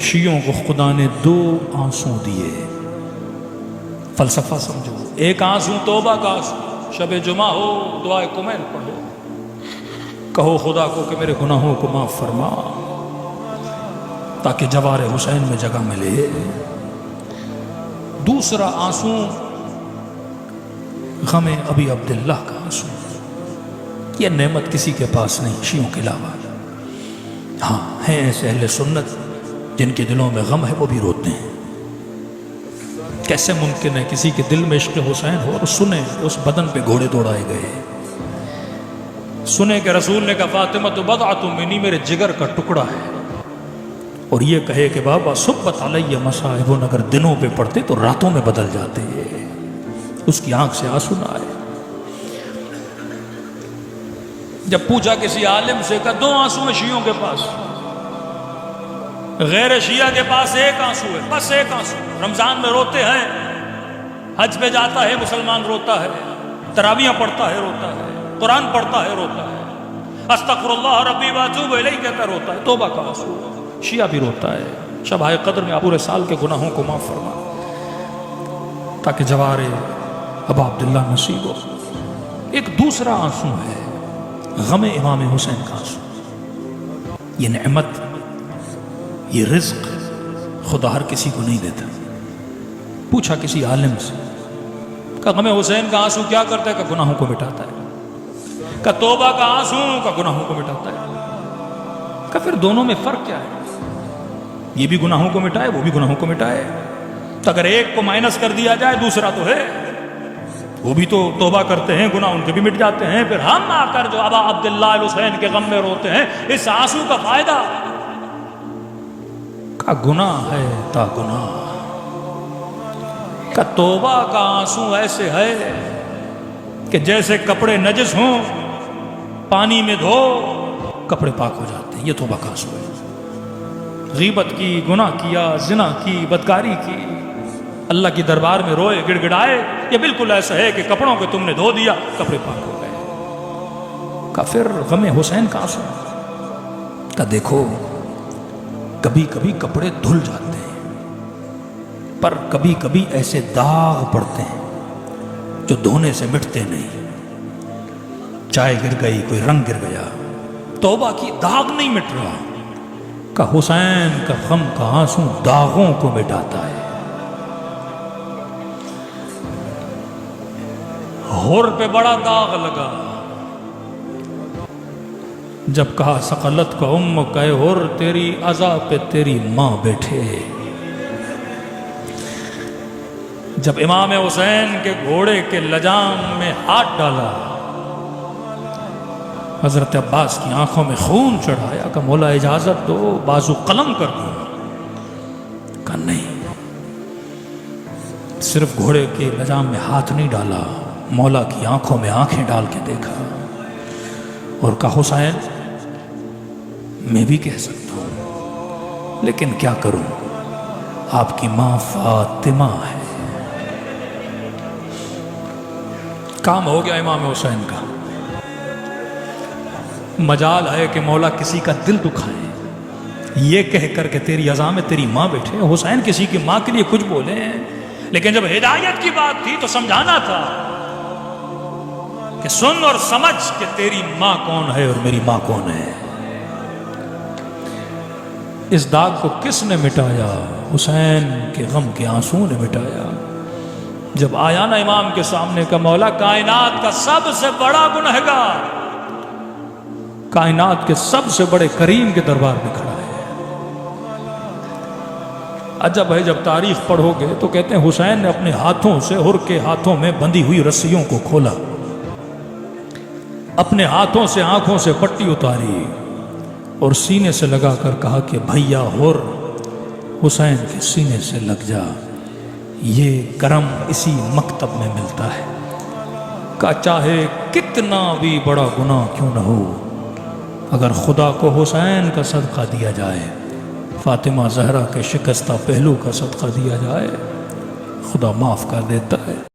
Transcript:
شیعوں کو خدا نے 2 آنسو دیے. فلسفہ سمجھو. ایک آنسو توبہ کا آنسو، شب جمعہ ہو دعائے کمیل پڑھو، کہو خدا کو کہ میرے گناہوں کو معاف فرما تاکہ جوار حسین میں جگہ ملے. دوسرا آنسو غم ابی عبداللہ کا آنسو. یہ نعمت کسی کے پاس نہیں شیعوں کے علاوہ. ہاں ہیں ایسے اہل سنت جن کے دلوں میں غم ہے، وہ بھی روتے ہیں. کیسے ممکن ہے کسی کے دل میں عشق حسین ہو اور سنیں اس بدن پہ گھوڑے دوڑائے گئے، سنیں کہ رسول نے کہا فاطمہ تو بضعۃ منی، میرے جگر کا ٹکڑا ہے، اور یہ کہے کہ بابا صبت علیہ مصائب، اگر دنوں پہ پڑھتے تو راتوں میں بدل جاتے ہیں. اس کی آنکھ سے آنسو نہ آئے. جب پوچھا کسی عالم سے کہ 2 آنسو ہیں شیعوں کے پاس، غیر شیعہ کے پاس 1 آنسو ہے، بس 1 آنسو. رمضان میں روتے ہیں، حج پہ جاتا ہے مسلمان روتا ہے، تراویح پڑھتا ہے روتا ہے، قرآن پڑھتا ہے روتا ہے، استغفر اللہ ربی واتوب الیہ کہتا روتا ہے. توبہ کا آنسو. شیعہ بھی روتا ہے شب قدر میں پورے سال کے گناہوں کو معاف فرما تاکہ جوار ابا عبداللہ نصیب ہو. ایک دوسرا آنسو ہے غم امام حسین کا آنسو. یہ نعمت، یہ رزق خدا ہر کسی کو نہیں دیتا. پوچھا کسی عالم سے کہ غم حسین کا آنسو کیا کرتا ہے؟ کہ گناہوں کو مٹاتا ہے. کہ توبہ کا آنسو کا گناہوں کو مٹاتا ہے. کہ پھر دونوں میں فرق کیا ہے؟ یہ بھی گناہوں کو مٹائے، وہ بھی گناہوں کو مٹائے. تو اگر ایک کو مائنس کر دیا جائے دوسرا تو ہے، وہ بھی تو توبہ کرتے ہیں، گناہ ان کے بھی مٹ جاتے ہیں. پھر ہم آ کر جو ابا عبداللہ الحسین کے غم میں روتے ہیں، اس آنسو کا فائدہ کا گناہ ہے تا گناہ. کا توبہ کا آنسو ایسے ہے کہ جیسے کپڑے نجس ہوں، پانی میں دھو کپڑے پاک ہو جاتے ہیں. یہ توبہ کا آنسو ہے. غیبت کی، گناہ کیا، زنا کی، بدکاری کی، اللہ کی دربار میں روئے گڑ گڑائے، یہ بالکل ایسا ہے کہ کپڑوں کو تم نے دھو دیا، کپڑے پاک ہو گئے. کا پھر غم حسین کا آنسو کا دیکھو، کبھی کبھی کپڑے دھل جاتے ہیں، پر کبھی کبھی ایسے داغ پڑتے ہیں جو دھونے سے مٹتے نہیں. چائے گر گئی، کوئی رنگ گر گیا، توبہ کی، داغ نہیں مٹ رہا. کا حسین کا غم کا آنسو داغوں کو مٹاتا ہے. ہور پہ بڑا داغ لگا جب کہا ثقلت کا امک اے ہور، تیری عزا پہ تیری ماں بیٹھے. جب امام حسین کے گھوڑے کے لجام میں ہاتھ ڈالا، حضرت عباس کی آنکھوں میں خون چڑھایا کہ مولا اجازت دو، بازو قلم کر دوں. کہا نہیں، صرف گھوڑے کے لجام میں ہاتھ نہیں ڈالا، مولا کی آنکھوں میں آنکھیں ڈال کے دیکھا اور کہا حسین میں بھی کہہ سکتا ہوں، لیکن کیا کروں، آپ کی ماں فاطمہ ہے. کام ہو گیا امام حسین کا. مجال ہے کہ مولا کسی کا دل دکھائے، یہ کہہ کر کہ تیری عزا میں تیری ماں بیٹھے. حسین کسی کی ماں کے لیے کچھ بولے ہیں، لیکن جب ہدایت کی بات تھی تو سمجھانا تھا کہ سن اور سمجھ کہ تیری ماں کون ہے اور میری ماں کون ہے. اس داغ کو کس نے مٹایا؟ حسین کے غم کے آنسو نے مٹایا. جب آیا نا امام کے سامنے کا مولا کائنات کا سب سے بڑا گنہگار، کائنات کے سب سے بڑے کریم کے دربار میں کھڑا ہے. عجب ہے، جب تاریخ پڑھو گے تو کہتے ہیں حسین نے اپنے ہاتھوں سے ہر کے ہاتھوں میں بندھی ہوئی رسیوں کو کھولا، اپنے ہاتھوں سے آنکھوں سے پٹی اتاری اور سینے سے لگا کر کہا کہ بھیا ہر حسین کے سینے سے لگ جا. یہ کرم اسی مکتب میں ملتا ہے. کہ چاہے کتنا بھی بڑا گناہ کیوں نہ ہو، اگر خدا کو حسین کا صدقہ دیا جائے، فاطمہ زہرا کے شکستہ پہلو کا صدقہ دیا جائے، خدا معاف کر دیتا ہے.